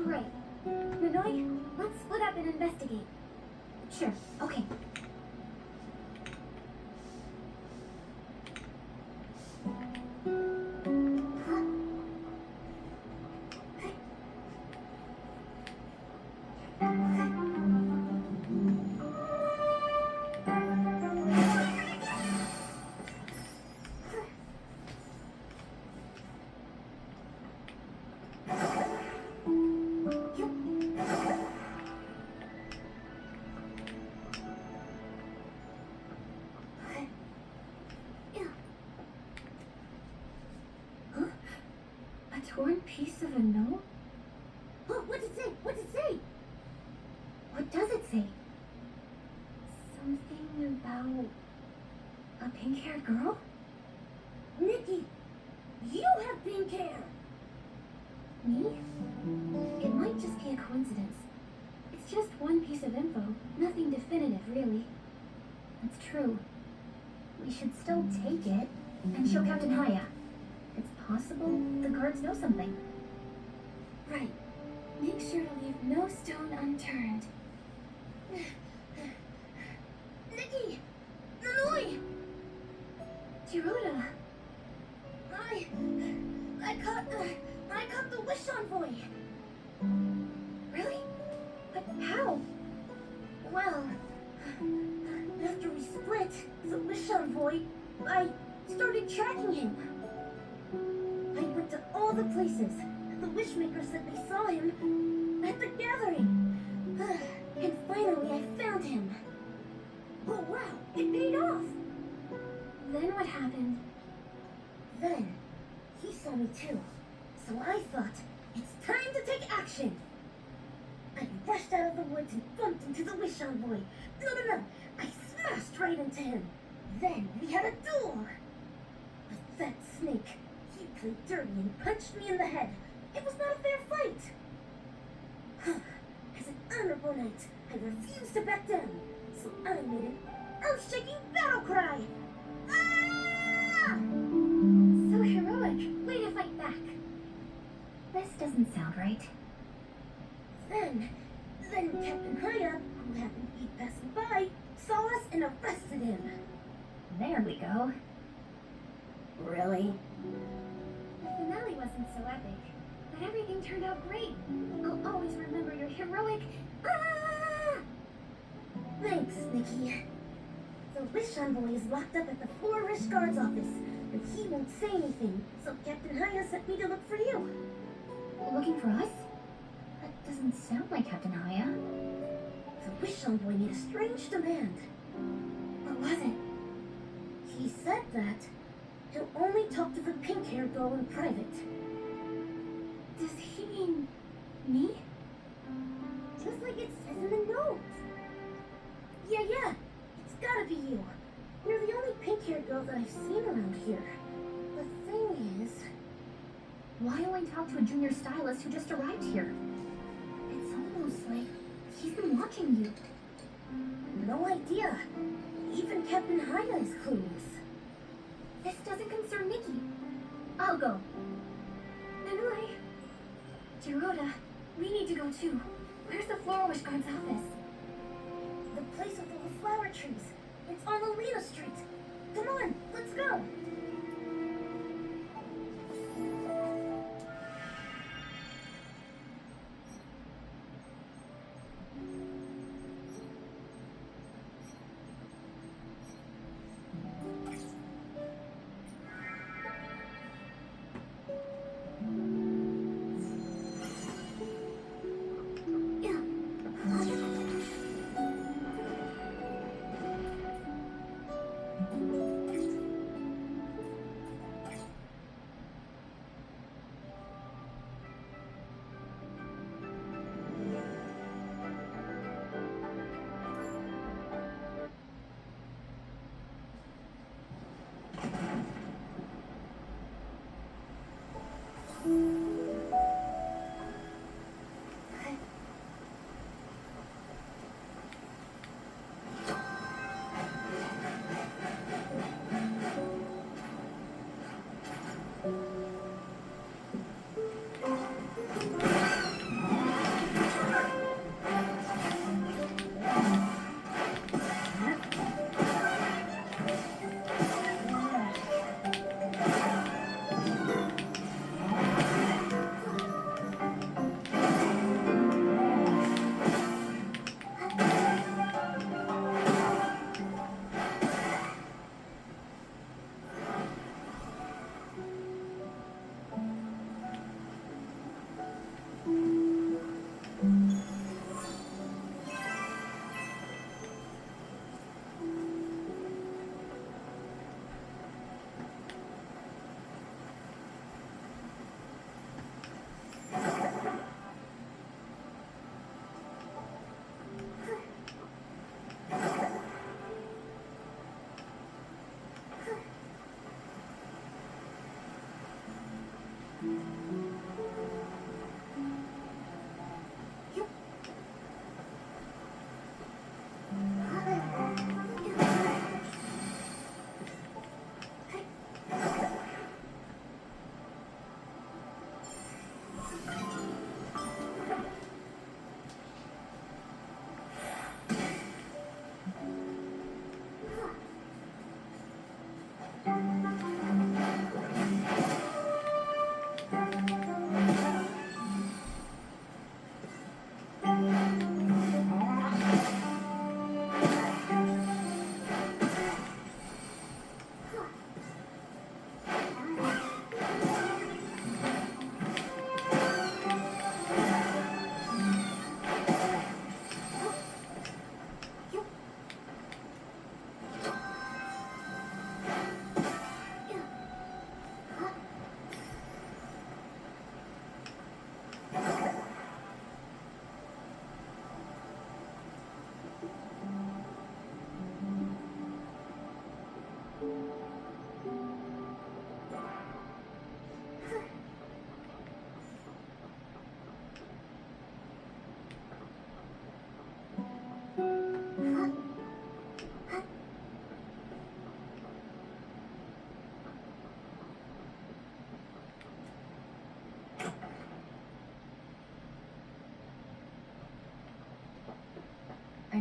Right. Nanoi, let's split up and investigate. Sure, okay. Torn piece of a note? Oh, what's it say? What's it say? What does it say? Something about a pink-haired girl? Nikki, you have pink hair. Me? It might just be a coincidence. It's just one piece of info, nothing definitive, really. That's true. We should still take it and show Captain Haya. It's possible the guards know something. Right. Make sure to leave no stone unturned. Nikki! Nanoi! Jiroda! I caught the wish envoy! Really? But how? Well, after we split, the wish envoy, I started tracking him. I went to all the places. The wishmaker said they saw him at the gathering. And finally I found him. Oh wow, it paid off. Then what happened? Then, he saw me too. So I thought, it's time to take action. I rushed out of the woods and bumped into the wish envoy. No. I smashed right into him. Then we had a duel. But that snake, he played dirty and punched me in the head. It was not a fair fight. As an honorable knight, I refused to back down. So I made an earth-shaking battle cry. Ah! So heroic. Way to fight back. This doesn't sound right. Then Captain Haya, who happened to be passing by, saw us and arrested him. There we go. Really? The finale wasn't so epic, but everything turned out great. I'll always remember your heroic... Ah! Thanks, Nikki. The wish envoy is locked up at the Flourish Guard's office, and he won't say anything, so Captain Haya sent me to look for you. Looking for us? That doesn't sound like Captain Haya. The wish envoy made a strange demand. What was it? He said that he'll only talk to the pink-haired girl in private. Does he mean me? Just like it says in the note. Yeah. It's gotta be you. You're the only pink-haired girl that I've seen around here. The thing is... Why only talk to a junior stylist who just arrived here? It's almost like he's been watching you. No idea. Even Captain Haya is clueless. This doesn't concern Nikki. I'll go. Nanoi. Jiroda, we need to go too. Where's the Flourish Guard's office? The place with all the flower trees. It's on Alina Street. Come on, let's go.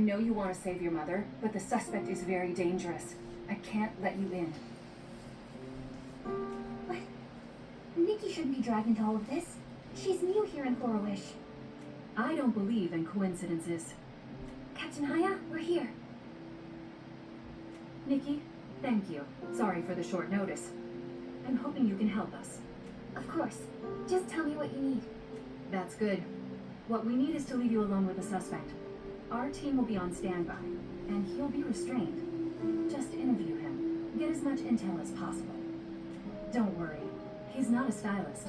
know you want to save your mother, but the suspect is very dangerous. I can't let you in. But Nikki shouldn't be dragged into all of this. She's new here in Thorowish. I don't believe in coincidences. Captain Haya, we're here. Nikki, thank you. Sorry for the short notice. I'm hoping you can help us. Of course. Just tell me what you need. That's good. What we need is to leave you alone with the suspect. Our team will be on standby, and he'll be restrained. Just interview him. Get as much intel as possible. Don't worry. He's not a stylist.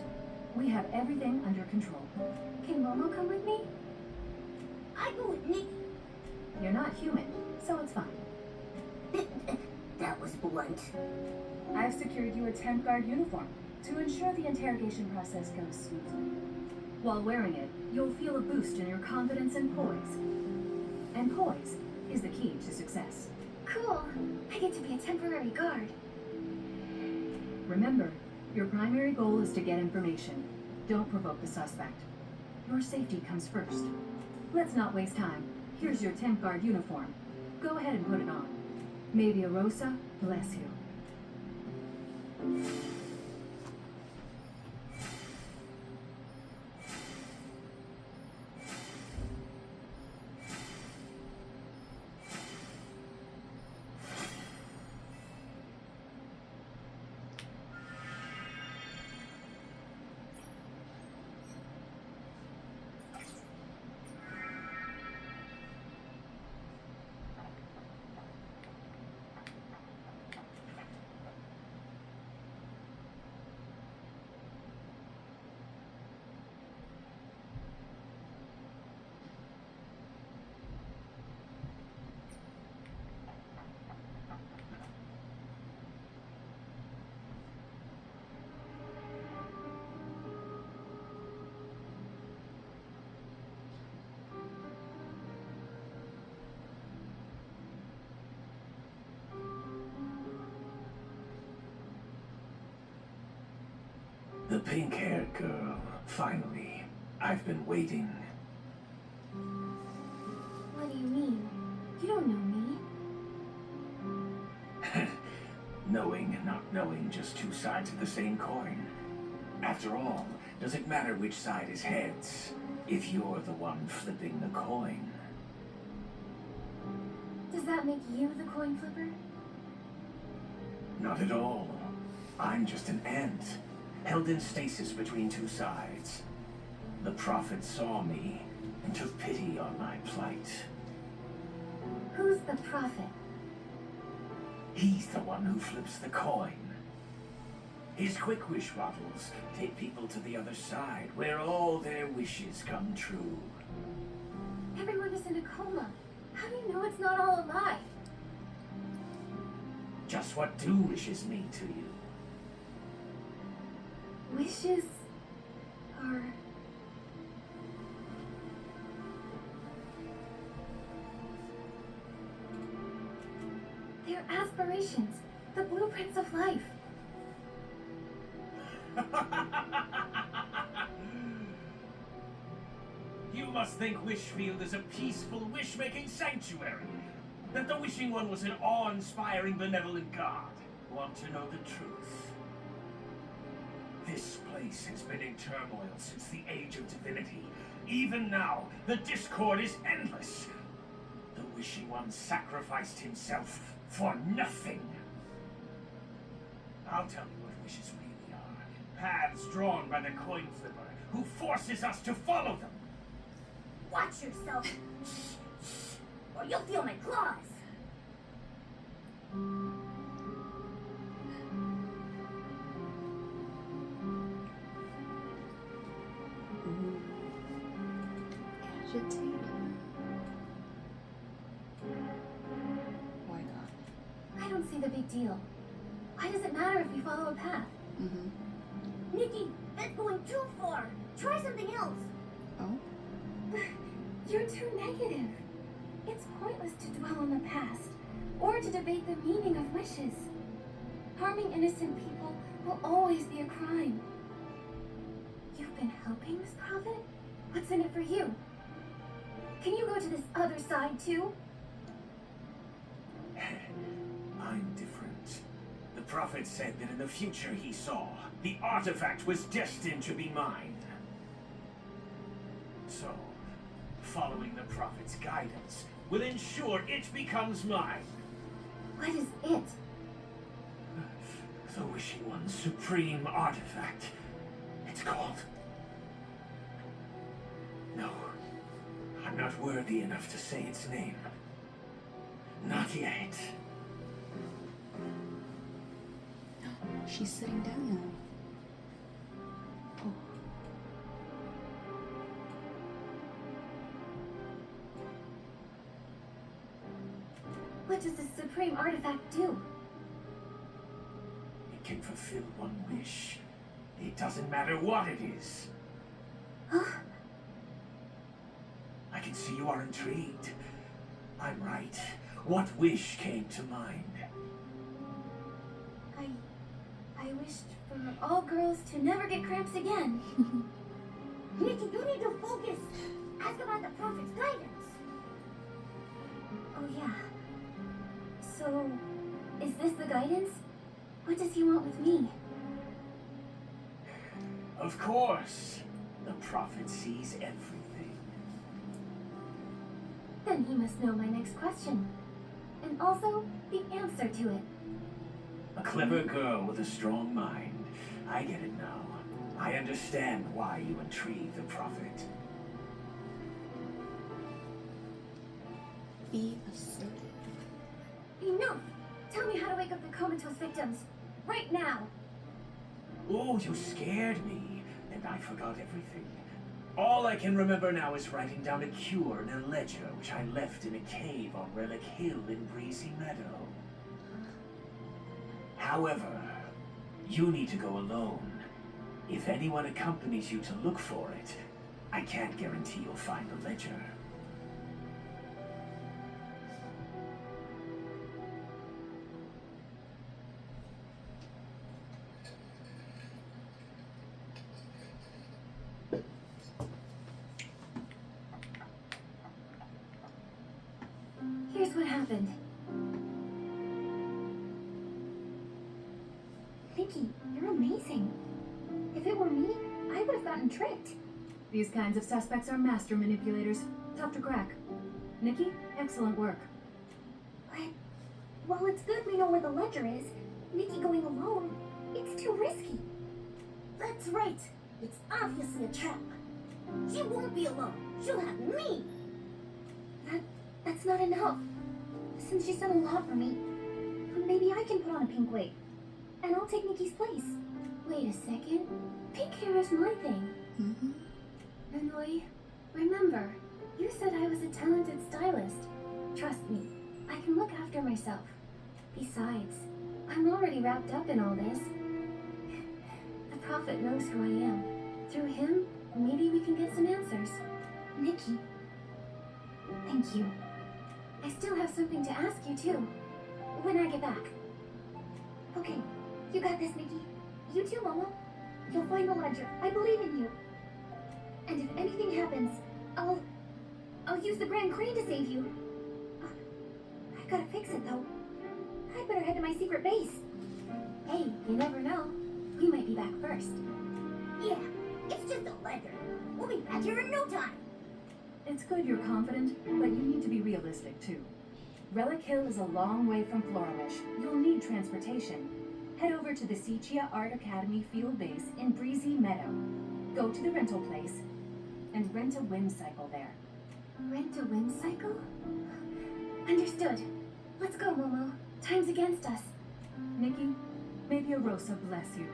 We have everything under control. Can Momo come with me? I go with Nikki. You're not human, so it's fine. That was blunt. I've secured you a temp guard uniform to ensure the interrogation process goes smoothly. While wearing it, you'll feel a boost in your confidence and poise. And poise is the key to success. Cool. I get to be a temporary guard. Remember, your primary goal is to get information. Don't provoke the suspect. Your safety comes first. Let's not waste time. Here's your temp guard uniform. Go ahead and put it on. May the Arosa bless you. The pink-haired girl, finally. I've been waiting. What do you mean? You don't know me. Knowing and not knowing, just two sides of the same coin. After all, does it matter which side is heads, if you're the one flipping the coin? Does that make you the coin flipper? Not at all. I'm just an ant, held in stasis between two sides. The prophet saw me and took pity on my plight. Who's the prophet? He's the one who flips the coin. His quick wish bottles take people to the other side, where all their wishes come true. Everyone is in a coma. How do you know it's not all a lie? Just what do wishes mean to you? Wishes are... They're aspirations, the blueprints of life. You must think Wishfield is a peaceful wish-making sanctuary. That the Wishing One was an awe-inspiring, benevolent god. Want to know the truth? This place has been in turmoil since the Age of Divinity. Even now, the discord is endless. The Wishing One sacrificed himself for nothing. I'll tell you what wishes really are. Paths drawn by the coin flipper, who forces us to follow them. Watch yourself, or you'll feel my claws. Agitate? Why not? I don't see the big deal. Why does it matter if we follow a path? Nikki, that's going too far. Try something else. Oh? You're too negative. It's pointless to dwell on the past, or to debate the meaning of wishes. Harming innocent people will always be a crime. You've been helping this prophet? What's in it for you? Can you go to this other side too? I'm different. The prophet said that in the future he saw, the artifact was destined to be mine. So, following the prophet's guidance will ensure it becomes mine. What is it? The Wishing One's supreme artifact. It's called... No, I'm not worthy enough to say its name. Not yet. She's sitting down now. Oh. What does this supreme artifact do? It can fulfill one wish. It doesn't matter what it is. Huh? I can see you are intrigued. I'm right. What wish came to mind? I wished for all girls to never get cramps again. Nikki, you need to focus. Ask about the prophet's guidance. Oh yeah. So, is this the guidance? What does he want with me? Of course. The prophet sees everything. Then he must know my next question. And also, the answer to it. A clever girl with a strong mind. I get it now. I understand why you intrigue the prophet. Be assertive. Enough! Tell me how to wake up the comatose victims. Right now! Oh, you scared me, and I forgot everything. All I can remember now is writing down a cure in a ledger which I left in a cave on Relic Hill in Breezy Meadow. However, you need to go alone. If anyone accompanies you to look for it, I can't guarantee you'll find the ledger. Here's what happened. Nikki, you're amazing. If it were me, I would have gotten tricked. These kinds of suspects are master manipulators. Tough to crack. Nikki, excellent work. But, while it's good we know where the ledger is, Nikki going alone, it's too risky. That's right. It's obviously a trap. She won't be alone. She'll have me. That's not enough. Since she's done a lot for me, maybe I can put on a pink wig. And I'll take Nikki's place. Wait a second. Pink hair is my thing. Mm-hmm. Renoi, remember, you said I was a talented stylist. Trust me, I can look after myself. Besides, I'm already wrapped up in all this. The prophet knows who I am. Through him, maybe we can get some answers. Nikki, thank you. I still have something to ask you too, when I get back. Okay, you got this, Nikki. You too, Momo. You'll find the ledger. I believe in you. And if anything happens, I'll use the Grand Crane to save you. I gotta fix it though. I better head to my secret base. Hey, you never know. We might be back first. Yeah, it's just a ledger. We'll be back here in no time. It's good you're confident, but you need to be realistic too. Relic Hill is a long way from Florish. You'll need transportation. Head over to the Sichia Art Academy field base in Breezy Meadow. Go to the rental place and rent a whimcycle there. Rent a whimcycle? Understood. Let's go, Momo. Time's against us. Nikki, may the Arosa bless you.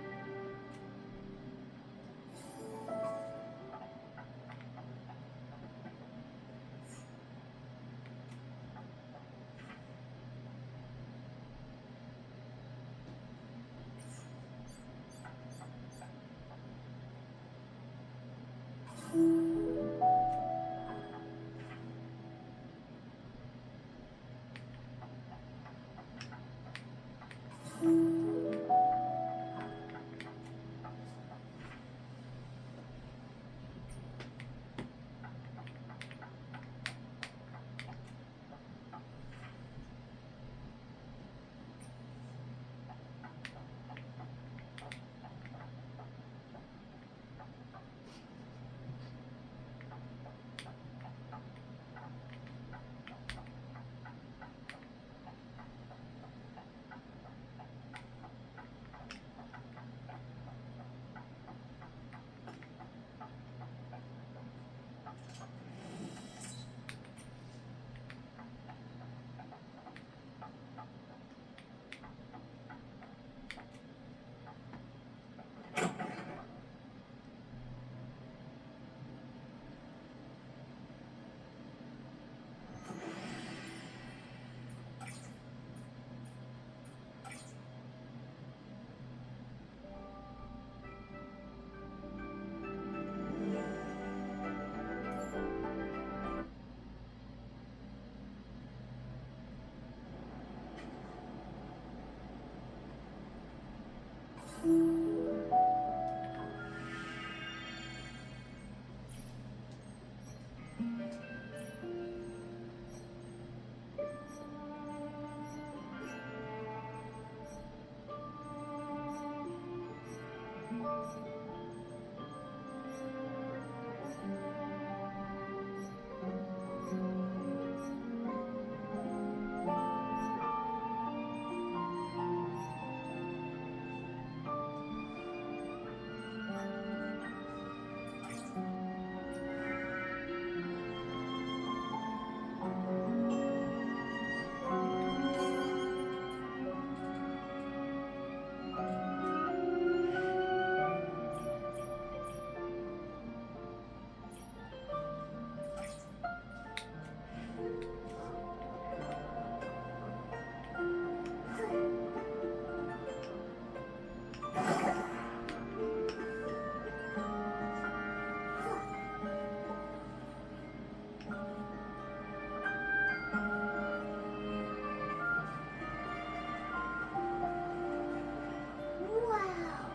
Wow!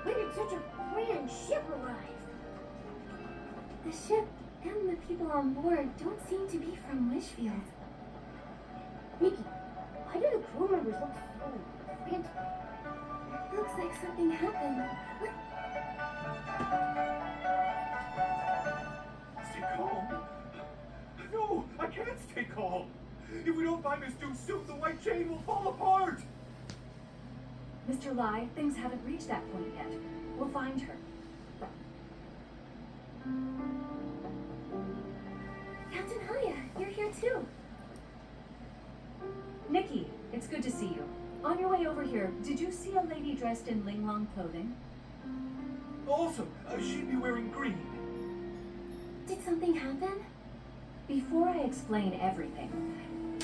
When did such a grand ship arrive? The ship and the people on board don't seem to be from Wishfield. Nikki, why do the crew members look so frantic? Looks like something happened. Stay calm. No, I can't stay calm. If we don't find Miss Doom soon, the White Jade will fall apart. Mr. Lai, things haven't reached that point yet. We'll find her. Captain Haya, you're here too. Nikki, it's good to see you. On your way over here, did you see a lady dressed in Linglong clothing? Awesome. She'd be wearing green. Did something happen? Before I explain everything,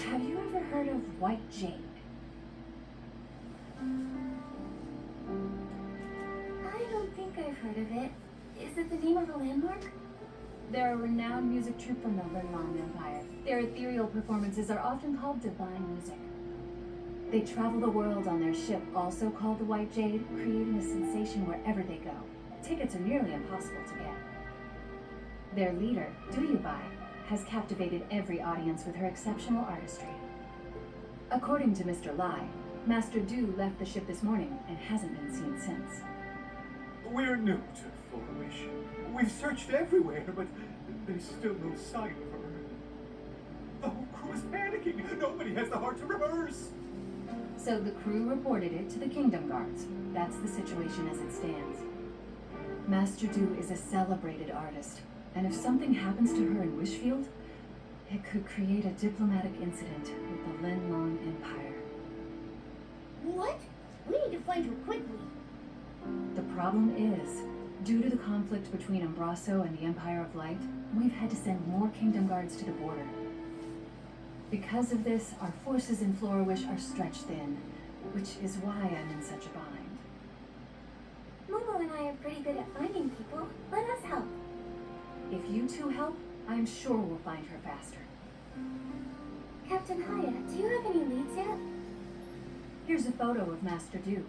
have you ever heard of White Jade? I don't think I've heard of it. Is it the name of a landmark? They're a renowned music troupe from the Linglong Empire. Their ethereal performances are often called divine music. They travel the world on their ship, also called the White Jade, creating a sensation wherever they go. Tickets are nearly impossible to get. Their leader, Bai, has captivated every audience with her exceptional artistry. According to Mr. Lai, Master Du left the ship this morning and hasn't been seen since. We're new to Flourish. We've searched everywhere, but there's still no sign of her. The whole crew is panicking. Nobody has the heart to rehearse. So the crew reported it to the Kingdom Guards. That's the situation as it stands. Master Du is a celebrated artist, and if something happens to her in Wishfield, it could create a diplomatic incident with the Linglong Empire. What? We need to find her quickly. The problem is, due to the conflict between Umbraso and the Empire of Light, we've had to send more Kingdom Guards to the border. Because of this, our forces in Florawish are stretched thin, which is why I'm in such a bind. Momo and I are pretty good at finding people. Let us help. If you two help, I'm sure we'll find her faster. Captain Haya, do you have any leads yet? Here's a photo of Master Du.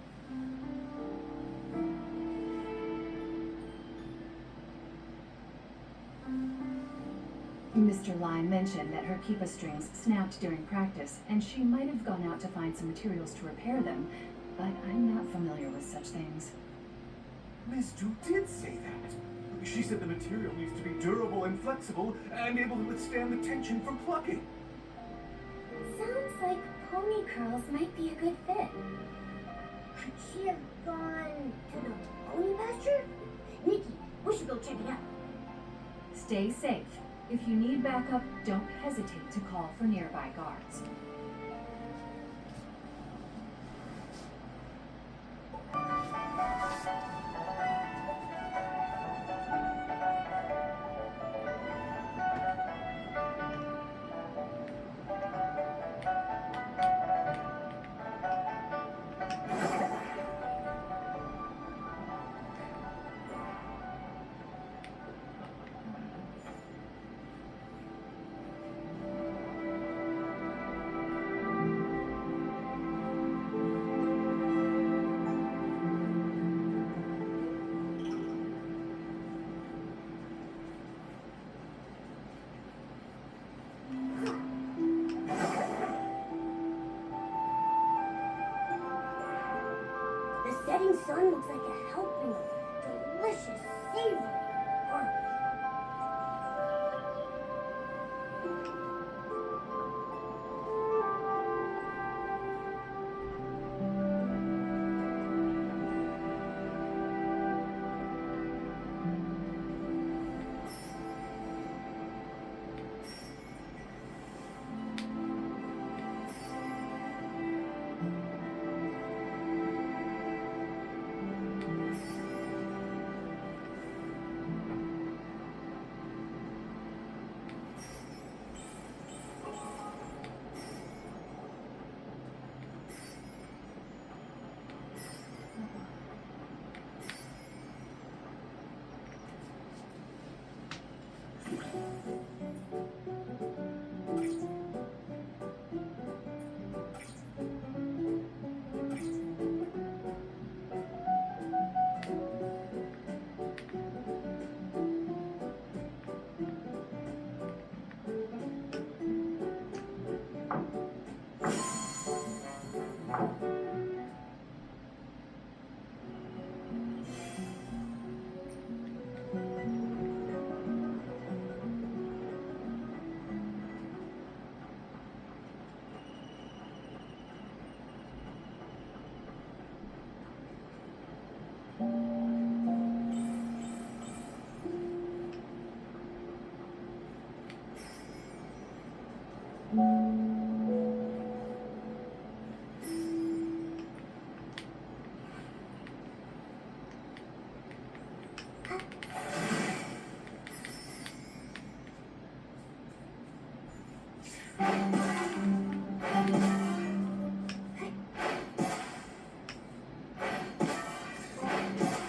Mr. Lai mentioned that her Kipa strings snapped during practice, and she might have gone out to find some materials to repair them, but I'm not familiar with such things. Miss Du did say that. She said the material needs to be durable and flexible and able to withstand the tension from plucking. Sounds like pony curls might be a good fit. Could she have gone to the pony pasture? Nikki, we should go check it out. Stay safe. If you need backup, don't hesitate to call for nearby guards. The setting sun looks like a helping of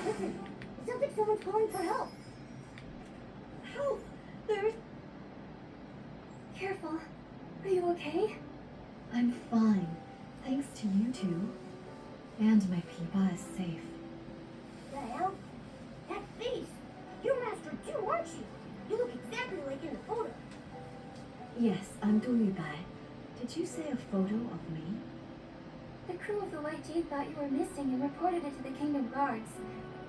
Listen, it sounds like someone's calling for help. Help! There's... Careful. Are you okay? I'm fine, thanks to you two. And my Peepa is safe. The hell? That face! You're Master too, aren't you? You look exactly like in the photo. Yes, I'm Dulibai. Did you say a photo of me? The crew of the White Jade thought you were missing and reported it to the Kingdom Guards.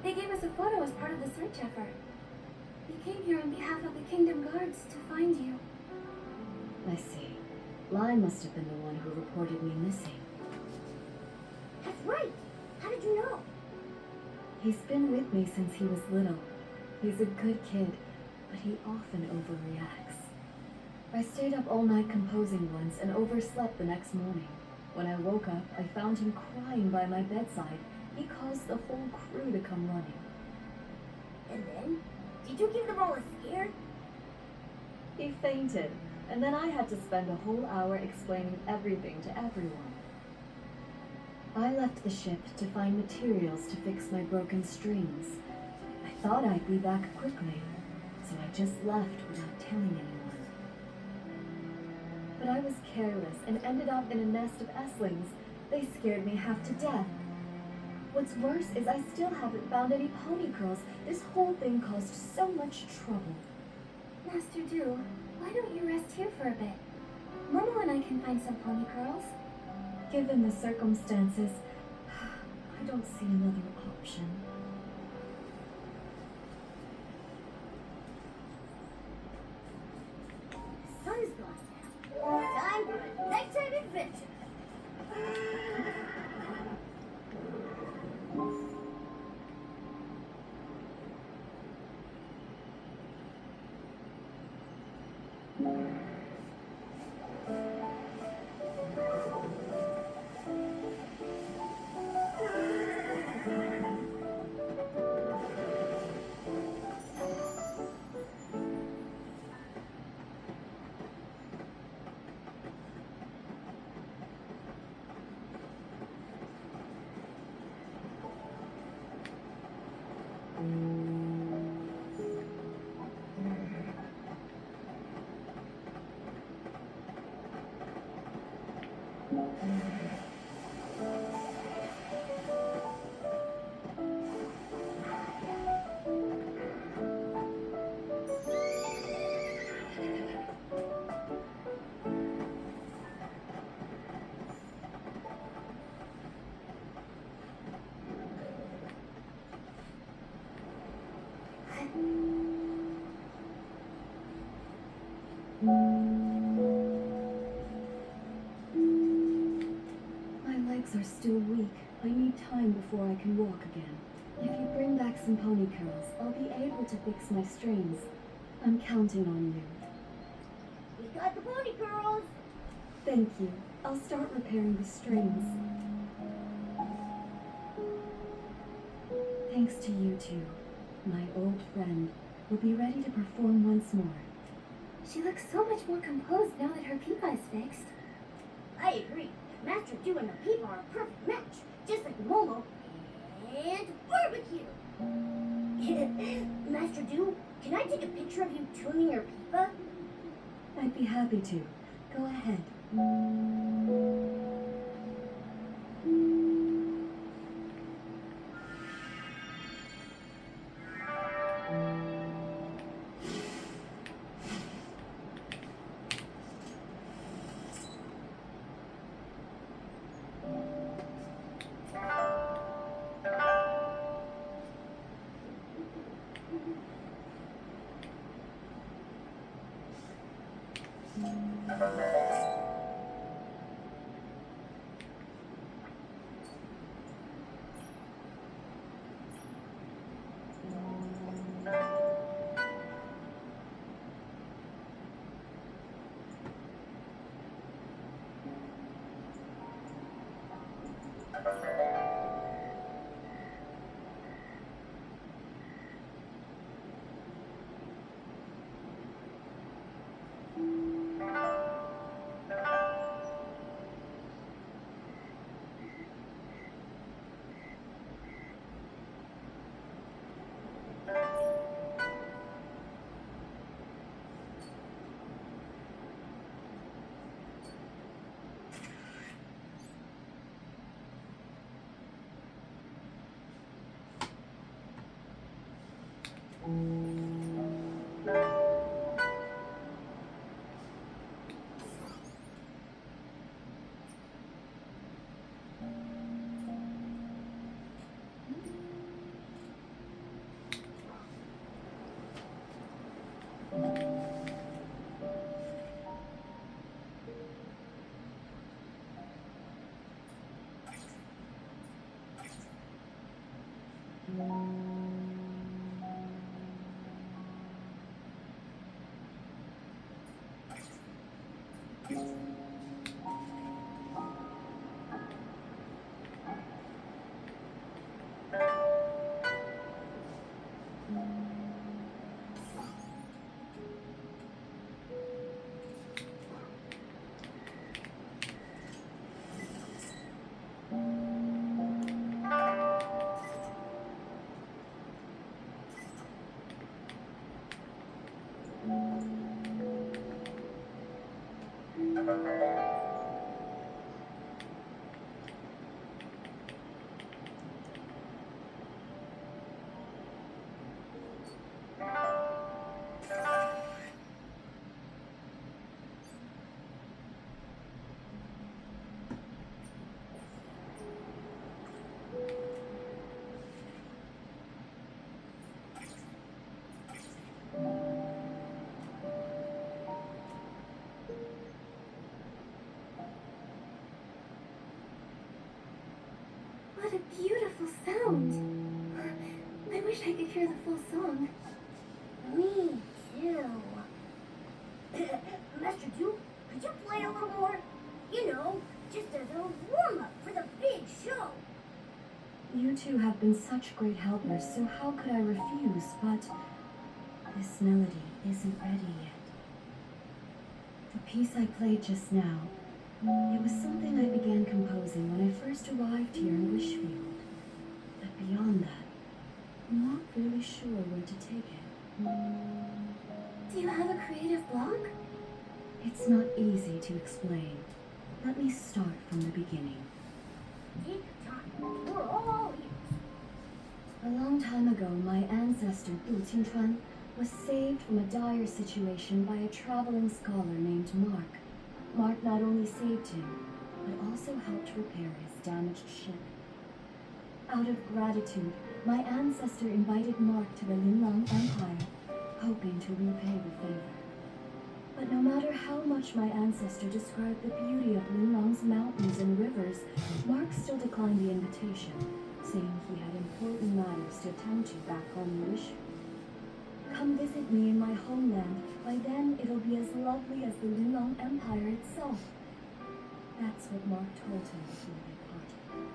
They gave us a photo as part of the search effort. We came here on behalf of the Kingdom Guards to find you. I see. Lai must have been the one who reported me missing. That's right. How did you know? He's been with me since he was little. He's a good kid, but he often overreacts. I stayed up all night composing once and overslept the next morning. When I woke up, I found him crying by my bedside. He caused the whole crew to come running. And then? Did you give them all a scare? He fainted, and then I had to spend a whole hour explaining everything to everyone. I left the ship to find materials to fix my broken strings. I thought I'd be back quickly, so I just left without telling anyone. But I was careless and ended up in a nest of Esslings. They scared me half to death. What's worse is I still haven't found any pony curls. This whole thing caused so much trouble. Master Du, why don't you rest here for a bit? Momo and I can find some pony curls. Given the circumstances, I don't see another option. The sun's gone now. Time for a nighttime adventure. My legs are still weak. I need time before I can walk again. If you bring back some pony curls, I'll be able to fix my strings. I'm counting on you. We got the pony girls. Thank you. I'll start repairing the strings. Thanks to you two, my old friend will be ready to perform once more. She looks so much more composed now that her Peepa is fixed. I agree. Master Du and the Peepa are a perfect match, just like Momo and barbecue. Master Du, can I take a picture of you tuning your Peepa? I'd be happy to. Go ahead. What a beautiful sound. I wish I could hear the full song. Me too. Master Duke, could you play a little more? You know, just as a warm-up for the big show. You two have been such great helpers, so how could I refuse? But this melody isn't ready yet. The piece I played just now, it was something I began composing when I first arrived here in Wishfield. But beyond that, I'm not really sure where to take it. Do you have a creative block? It's not easy to explain. Let me start from the beginning. Take your time. We're all ears. A long time ago, my ancestor Du Qingchuan was saved from a dire situation by a traveling scholar named Mark. Mark not only saved him, but also helped repair his damaged ship. Out of gratitude, my ancestor invited Mark to the Linlang Empire, hoping to repay the favor. But no matter how much my ancestor described the beauty of Linlang's mountains and rivers, Mark still declined the invitation, saying he had important matters to attend to back home in Wishfield. Come visit me in my homeland. By then, it'll be as lovely as the Linlang Empire itself. That's what Mark told him before they parted.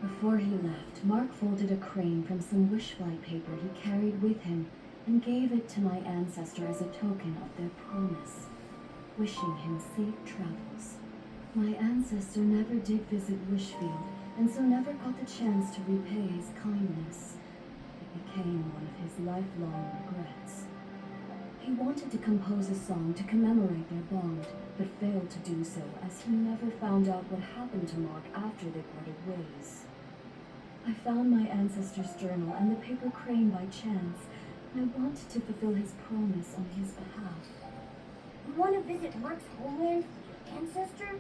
Before he left, Mark folded a crane from some wishflight paper he carried with him and gave it to my ancestor as a token of their promise, wishing him safe travels. My ancestor never did visit Wishfield, and so never got the chance to repay his kindness. It became one of his lifelong regrets. He wanted to compose a song to commemorate their bond, but failed to do so as he never found out what happened to Mark after they parted ways. I found my ancestor's journal and the paper crane by chance. I wanted to fulfill his promise on his behalf. You want to visit Mark's homeland with your ancestor?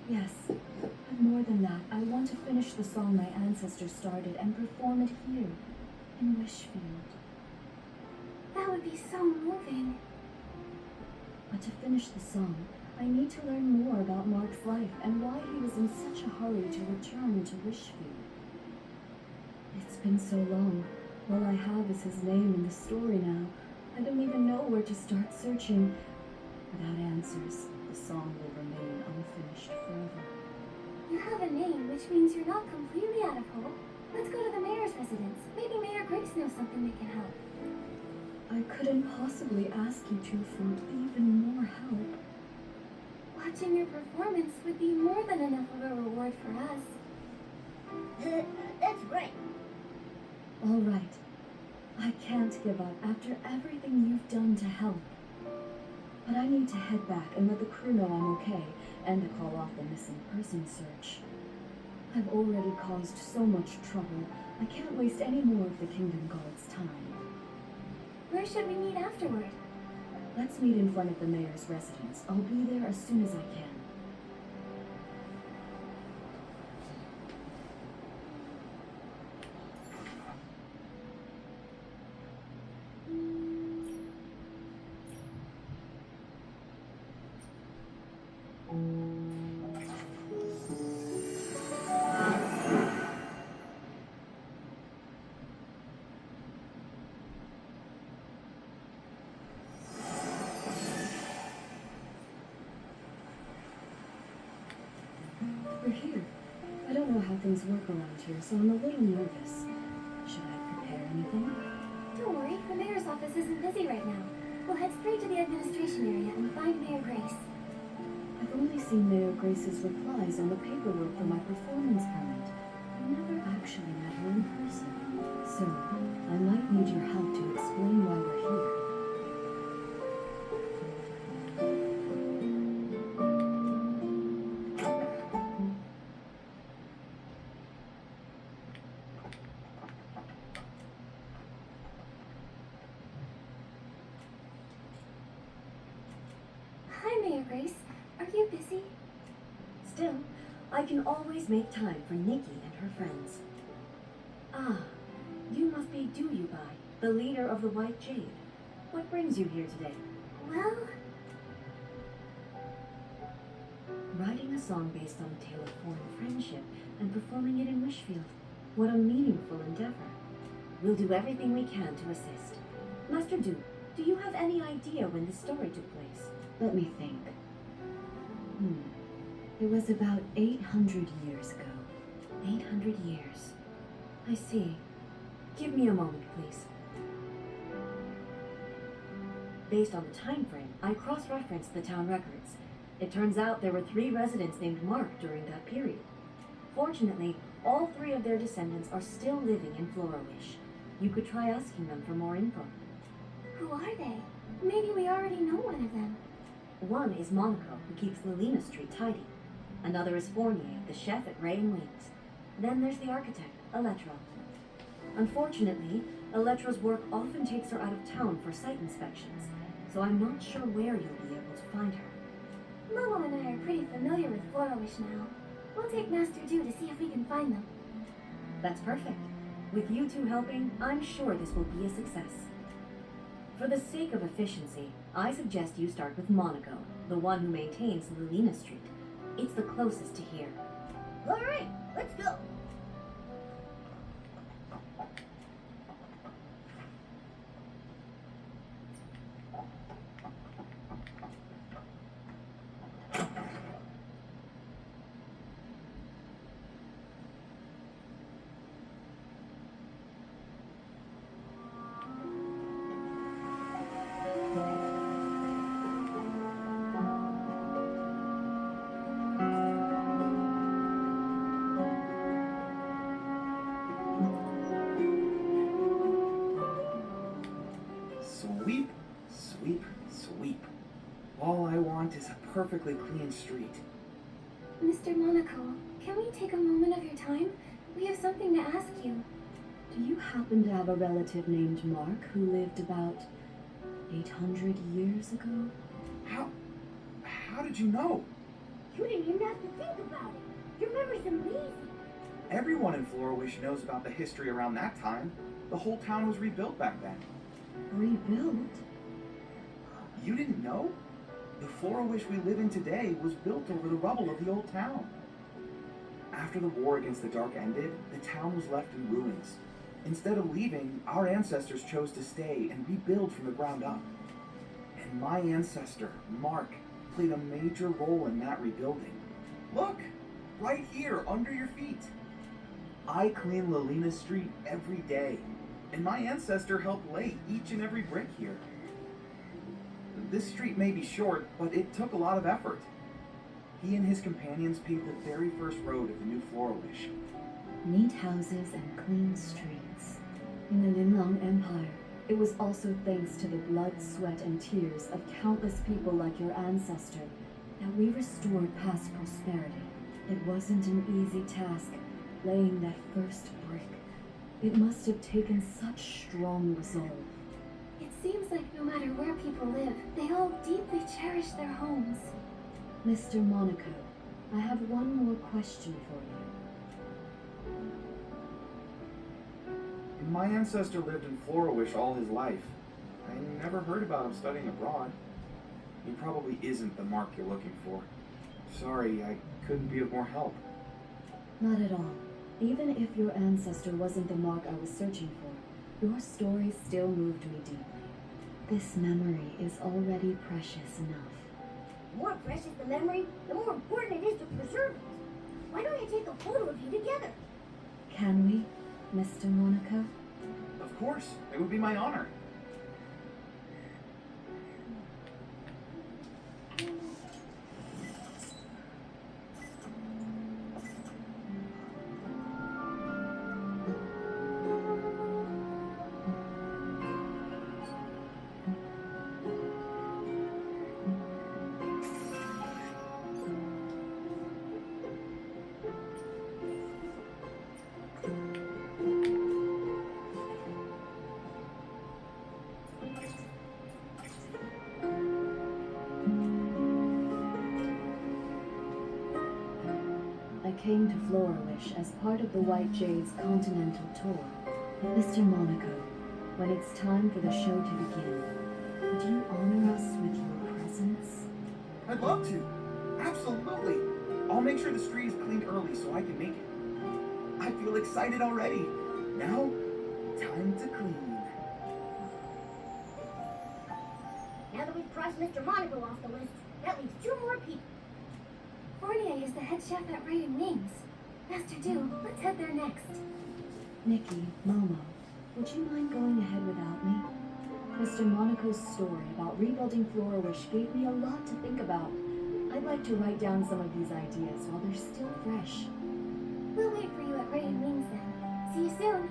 Yes, but more than that, I want to finish the song my ancestor started and perform it here, in Wishfield. That would be so moving. But to finish the song, I need to learn more about Mark's life and why he was in such a hurry to return to Wishfield. It's been so long. All I have is his name in the story now. I don't even know where to start searching. Without answers, the song will remain unfinished forever. You have a name, which means you're not completely out of hope. Let's go to the mayor's residence. Maybe Mayor Grace knows something that can help. I couldn't possibly ask you to for even more help. Watching your performance would be more than enough of a reward for us. That's right. All right. I can't give up after everything you've done to help. But I need to head back and let the crew know I'm okay, and to call off the missing person search. I've already caused so much trouble. I can't waste any more of the Kingdom Guard's time. Where should we meet afterward? Let's meet in front of the mayor's residence. I'll be there as soon as I can. We're here. I don't know how things work around here, so I'm a little nervous. Should I prepare anything? Don't worry, the mayor's office isn't busy right now. We'll head straight to the administration area and find Mayor Grace. I've only seen Mayor Grace's replies on the paperwork for my performance permit. I never actually met her in person. So, I might need your help to explain why we're here. Hi, Mayor Grace. Are you busy? Still, I can always make time for Nikki and her friends. Ah, you must be Duyubai, the leader of the White Jade. What brings you here today? Well, Writing a song based on a tale of foreign friendship and performing it in Wishfield. What a meaningful endeavor. We'll do everything we can to assist. Master Du, do you have any idea when this story took place? Let me think. It was about 800 years ago. 800 years. I see. Give me a moment, please. Based on the time frame, I cross-referenced the town records. It turns out there were 3 residents named Mark during that period. Fortunately, all 3 of their descendants are still living in Florish. You could try asking them for more info. who are they? Maybe we already know one of them. One is Monaco, who keeps Lilina Street tidy. Another is Fournier, the chef at Ray and Wings. Then there's the architect, Elettra. Unfortunately, Elettra's work often takes her out of town for site inspections, so I'm not sure where you'll be able to find her. Momo and I are pretty familiar with Florish now. We'll take Master Du to see if we can find them. That's perfect. With you two helping, I'm sure this will be a success. For the sake of efficiency, I suggest you start with Monaco, the one who maintains Lilina Street. It's the closest to here. All right, let's go. Sweep, sweep, sweep. All I want is a perfectly clean street. Mr. Monaco, can we take a moment of your time? We have something to ask you. Do you happen to have a relative named Mark who lived about 800 years ago? How did you know? You didn't even have to think about it. Your memory's amazing. Everyone in Florawish knows about the history around that time. The whole town was rebuilt back then. Rebuilt? You didn't know? The Florawish we live in today was built over the rubble of the old town. After the war against the Dark ended, the town was left in ruins. Instead of leaving, our ancestors chose to stay and rebuild from the ground up. And my ancestor, Mark, played a major role in that rebuilding. Look, right here, under your feet. I clean Lalina Street every day, and my ancestor helped lay each and every brick here. This street may be short, but it took a lot of effort. He and his companions paved the very first road of the new Florawish. Neat houses and clean streets. In the Linlong Empire, it was also thanks to the blood, sweat, and tears of countless people like your ancestor that we restored past prosperity. It wasn't an easy task, laying that first brick. It must have taken such strong resolve. It seems like no matter where people live, they all deeply cherish their homes. Mr. Monaco, I have one more question for you. My ancestor lived in Florawish all his life. I never heard about him studying abroad. He probably isn't the Mark you're looking for. Sorry, I couldn't be of more help. Not at all. Even if your ancestor wasn't the Mark I was searching for, your story still moved me deeply. This memory is already precious enough. The more precious the memory, the more important it is to preserve it. Why don't I take a photo of you together? Can we, Mr. Monaco? Of course, it would be my honor. I came to Florawish as part of the White Jade's continental tour. Mr. Monaco, when it's time for the show to begin, would you honor us with your presence? I'd love to. Absolutely. I'll make sure the street is cleaned early so I can make it. I feel excited already. Now, time to clean. Now that we've crossed Mr. Monaco off the list, that leaves 2 more people. Fournier is the head chef at Raven Wings. Master Du, let's head there next. Nikki, Momo, would you mind going ahead without me? Mr. Monaco's story about rebuilding Florawish gave me a lot to think about. I'd like to write down some of these ideas while they're still fresh. We'll wait for you at Raven Wings then. See you soon.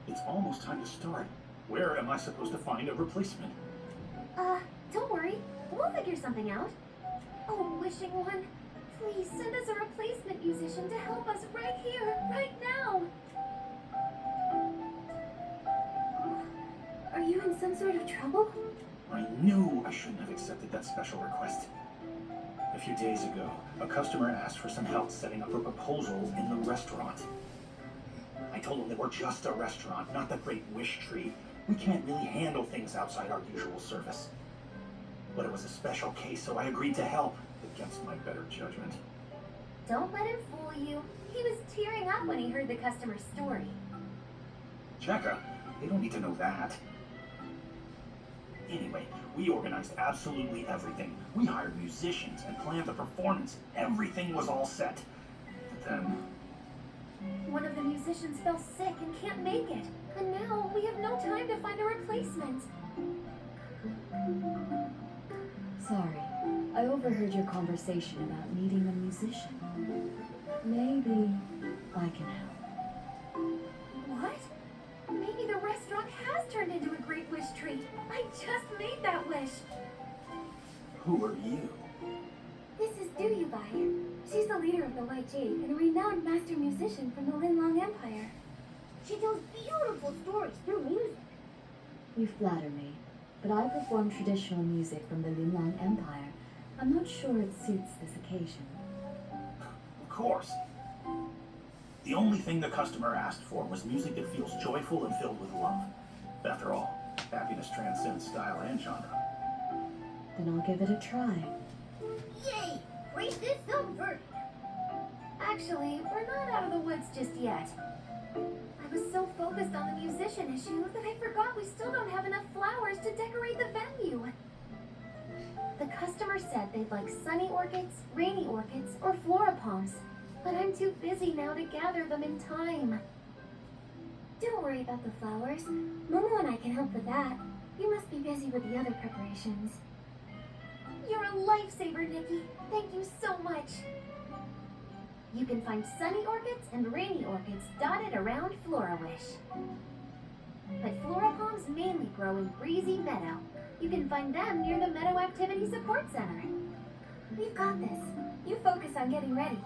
It's almost time to start. Where am I supposed to find a replacement? Don't worry. We'll figure something out. Oh, Wishing One, please send us a replacement musician to help us right here, right now. Are you in some sort of trouble? I knew I shouldn't have accepted that special request. A few days ago, a customer asked for some help setting up a proposal in the restaurant. I told them that we're just a restaurant, not the Great Wish Tree. We can't really handle things outside our usual service. But it was a special case, so I agreed to help, against my better judgment. Don't let him fool you. He was tearing up when he heard the customer's story. Cheka, they don't need to know that. Anyway, we organized absolutely everything. We hired musicians and planned the performance. Everything was all set. But then, One of the musicians fell sick and can't make it. And now we have no time to find a replacement. Sorry, I overheard your conversation about needing a musician. Maybe I can help. What? Maybe the restaurant has turned into a great wish tree. I just made that wish. Who are you? This is Duyubai. She's the leader of the White Jade and a renowned master musician from the Linlong Empire. She tells beautiful stories through music. You flatter me, but I perform traditional music from the Linlong Empire. I'm not sure it suits this occasion. Of course. The only thing the customer asked for was music that feels joyful and filled with love. After all, happiness transcends style and genre. Then I'll give it a try. Yay! Great this subverted. Actually, we're not out of the woods just yet. I was so focused on the musician issue that I forgot we still don't have enough flowers to decorate the venue. The customer said they'd like sunny orchids, rainy orchids, or flora palms, but I'm too busy now to gather them in time. Don't worry about the flowers. Momo and I can help with that. You must be busy with the other preparations. You're a lifesaver, Nikki. Thank you so much. You can find sunny orchids and rainy orchids dotted around Flora Wish. But flora palms mainly grow in Breezy Meadow. You can find them near the Meadow Activity Support Center. We've got this. You focus on getting ready.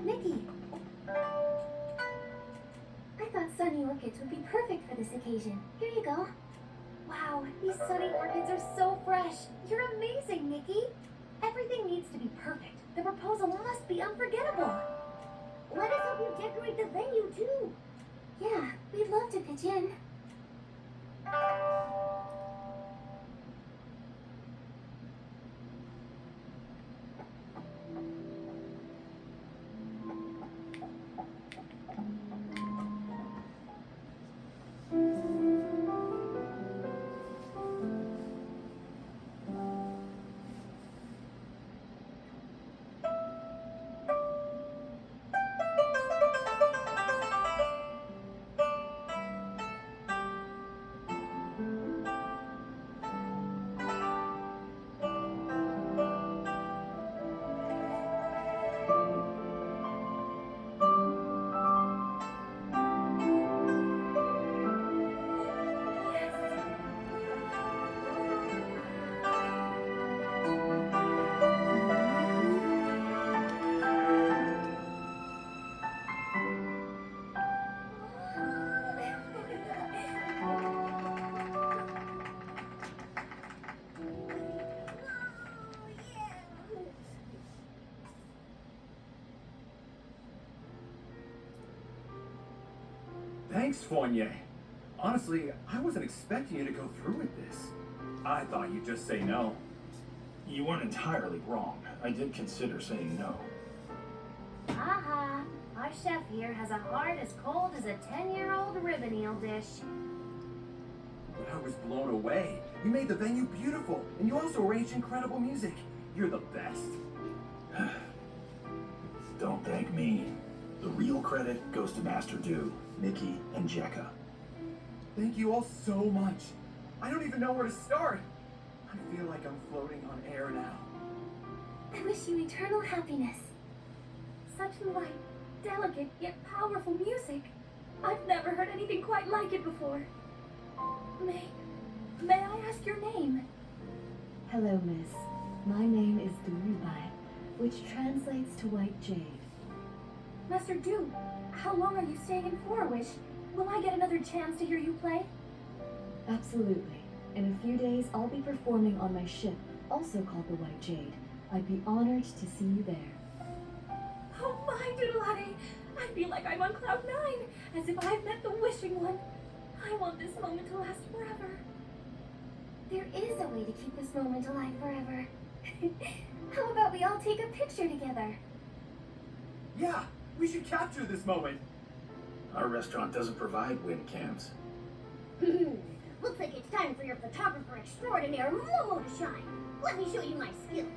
Nikki! I thought sunny orchids would be perfect for this occasion. Here you go. Wow, these sunny orchids are so fresh. You're amazing, Nikki. Everything needs to be perfect. The proposal must be unforgettable. Let us help you decorate the venue, too. Yeah, we'd love to pitch in. Thanks, Fournier. Honestly, I wasn't expecting you to go through with this. I thought you'd just say no. You weren't entirely wrong. I did consider saying no. Aha! Our chef here has a heart as cold as a 10-year-old ribbon eel dish. But I was blown away. You made the venue beautiful, and you also arranged incredible music. You're the best. Don't thank me. The real credit goes to Master Do, Nikki, and Jekka. Thank you all so much. I don't even know where to start. I feel like I'm floating on air now. I wish you eternal happiness. Such light, delicate, yet powerful music. I've never heard anything quite like it before. May I ask your name? Hello, miss. My name is Durubai, which translates to White Jade. Master Du, how long are you staying in Forawish? Will I get another chance to hear you play? Absolutely. In a few days, I'll be performing on my ship, also called the White Jade. I'd be honored to see you there. Oh my, Doodlade! I feel like I'm on cloud 9, as if I've met the wishing one. I want this moment to last forever. There is a way to keep this moment alive forever. How about we all take a picture together? Yeah, we should capture this moment. Our restaurant doesn't provide win cams. Looks like it's time for your photographer extraordinaire Momo to shine. Let me show you my skills.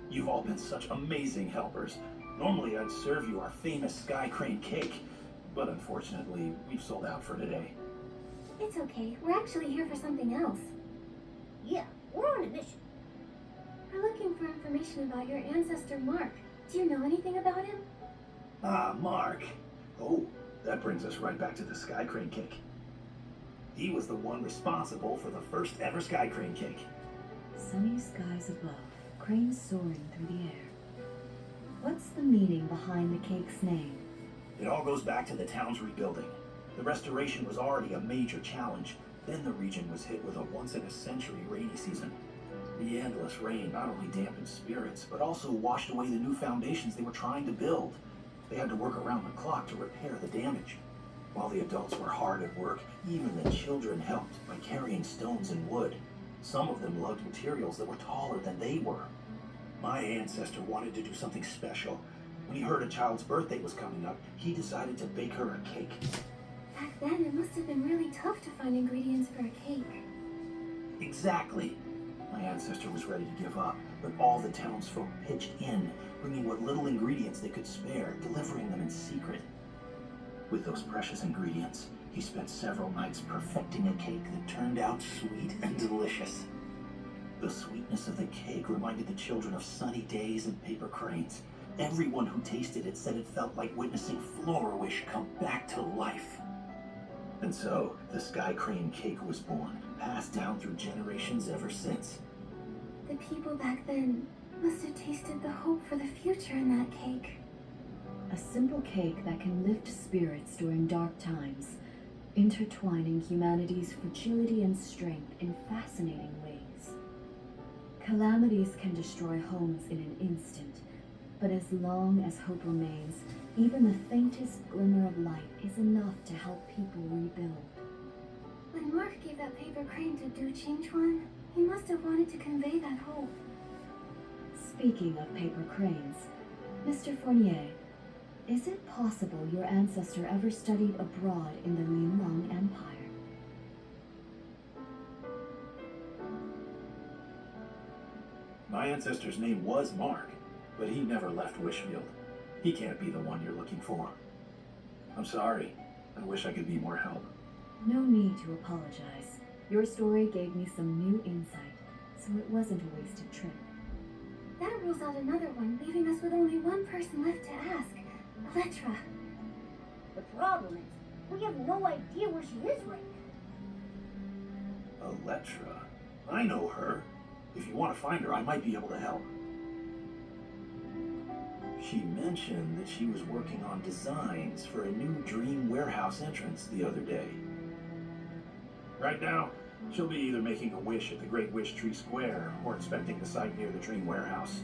You've all been such amazing helpers. Normally I'd serve you our famous Sky Crane cake, but unfortunately, we've sold out for today. It's okay. We're actually here for something else. Yeah, we're on a mission. We're looking for information about your ancestor, Mark. Do you know anything about him? Ah, Mark. Oh, that brings us right back to the Sky Crane cake. He was the one responsible for the first ever Sky Crane cake. Sunny skies above, cranes soaring through the air. What's the meaning behind the cake's name? It all goes back to the town's rebuilding. The restoration was already a major challenge. Then the region was hit with a once-in-a-century rainy season. The endless rain not only dampened spirits, but also washed away the new foundations they were trying to build. They had to work around the clock to repair the damage. While the adults were hard at work, even the children helped by carrying stones and wood. Some of them lugged materials that were taller than they were. My ancestor wanted to do something special. When he heard a child's birthday was coming up, he decided to bake her a cake. Back then, it must have been really tough to find ingredients for a cake. Exactly. My ancestor was ready to give up, but all the townsfolk pitched in, bringing what little ingredients they could spare, delivering them in secret. With those precious ingredients, he spent several nights perfecting a cake that turned out sweet and delicious. The sweetness of the cake reminded the children of sunny days and paper cranes. Everyone who tasted it said it felt like witnessing Florawish come back to life. And so, the Sky Crane cake was born, passed down through generations ever since. The people back then must have tasted the hope for the future in that cake. A simple cake that can lift spirits during dark times. intertwining humanity's fragility and strength in fascinating ways. Calamities can destroy homes in an instant, but as long as hope remains, even the faintest glimmer of light is enough to help people rebuild. When Mark gave that paper crane to Du Qingchuan, he must have wanted to convey that hope. Speaking of paper cranes, Mr. Fournier, is it possible your ancestor ever studied abroad in the Linlong Empire? My ancestor's name was Mark, but he never left Wishfield. He can't be the one you're looking for. I'm sorry. I wish I could be more help. No need to apologize. Your story gave me some new insight, so it wasn't a wasted trip. That rules out another one, leaving us with only one person left to ask. Electra. The problem is, we have no idea where she is right now. Electra? I know her. If you want to find her, I might be able to help. She mentioned that she was working on designs for a new dream warehouse entrance the other day. Right now, she'll be either making a wish at the Great Wish Tree Square or inspecting the site near the dream warehouse.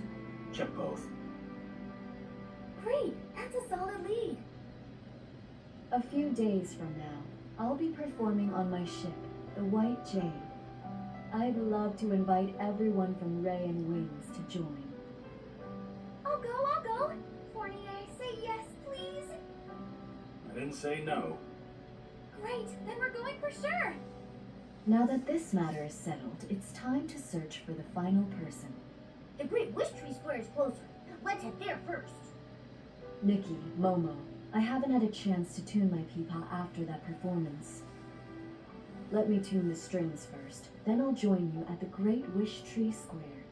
Check both. Great, that's a solid lead. A few days from now, I'll be performing on my ship, the White Jade. I'd love to invite everyone from Ray and Wings to join. I'll go. Fournier, say yes, please. I didn't say no. Great, then we're going for sure. Now that this matter is settled, it's time to search for the final person. The Great Wish Tree Square is closer. Let's head there first. Nikki, Momo, I haven't had a chance to tune my peepah after that performance. Let me tune the strings first, then I'll join you at the Great Wish Tree Square.